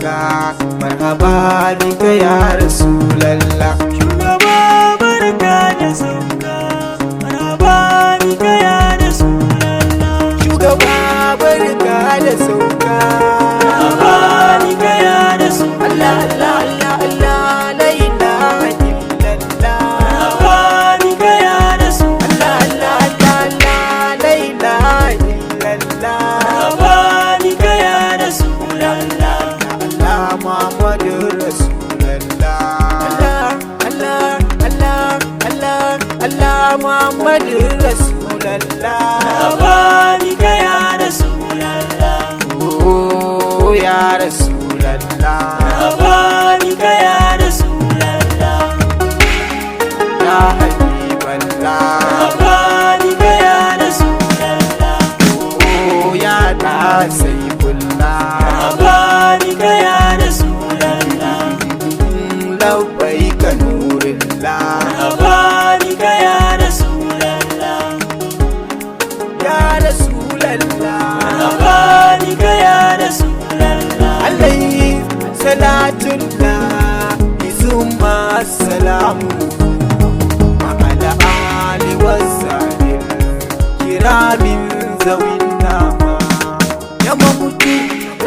Rasulallah, marhaba bika ya Rasulallah. Shugaba barka da sauka, marhaba bika ya Rasulallah. Shugaba barka da sauka, marhaba bika ya Rasulallah. Allah Allah Allah la ilaha illallah, marhaba bika ya Rasulallah. Allah Allah Allah la ilaha illallah, marhaba bika ya Rasulallah. Allah Muhammadur Rasulallah, Allah Allah Allah Allah Muhammadur Rasulallah. Marhaba bika ya Rasulallah. Oh ya Rasulallah, Marhaba bika ya Rasulallah. ya Habiballah, Marhaba bika ya Rasulallah. oh ya Saifullah, Marhaba bika ya Rasulallah. labbaika Nurullah, Marhaba bika ya Rasulallah. ya Rasulallah. Marhaba bika ya Rasulallah. Alayhi salatullah thumma salamu ala ali wasallim kiramin zawin nama ya mamutu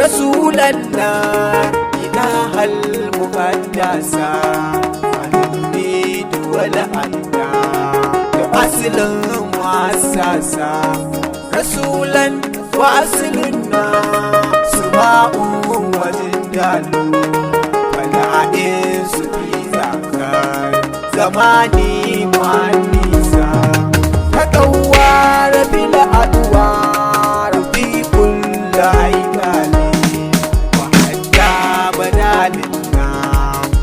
Rasulallah ilahal muqaddasa al-nid wal anda da aslin muassasa rasulan wa asluna suma'un wajen dalu fala'in su fi zakar zamani muhannisa ta kawara bila aduwa rafi kulla aikali wa hajja badalin na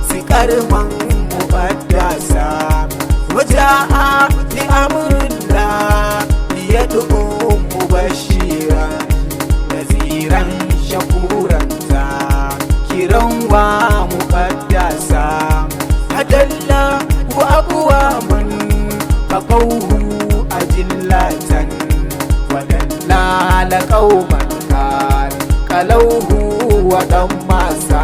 sikarman mubaddasa waja'a li amurla liyad'u mubashiran naziran shakuranta kiran wa muqaddasa hadalla wa aqwaman faqawhu ajillatan wa dalla qauman kan qalawhu wa dammasa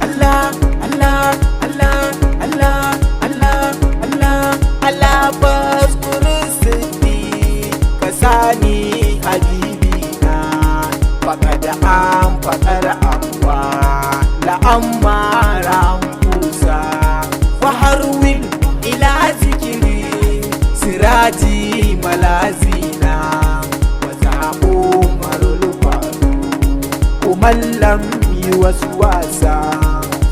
Allah Allah Allah Allah Allah Allah Allah baskurisi kasani habibina faqad faqad amma la ammara kusa wa harwil ila zikri sirati malazina wa zabu marul faru kumallam yuwaswasa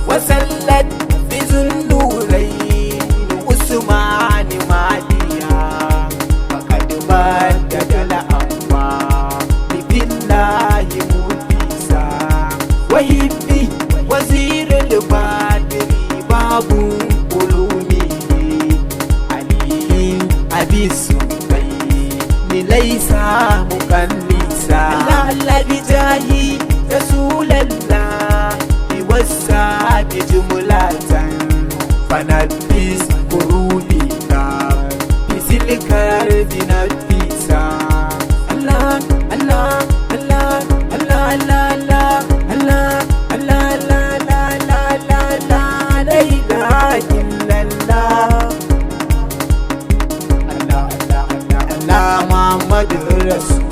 wa sallat bi zunnurayn usman madiya faqad badala amma billahi mudisa wahibbi wazirul badri babu ulumi ali abisu ni laysa muqallisa la bijahi rasulallah biwassa bi jumlatan fanabis qurubika bisilkar dinabisa Allah Allah Allah Allah Allah Allah Allah Allah Allah Allah Allah Allah la ilaha illallah Allah Allah Allah Allah Muhammadur Rasul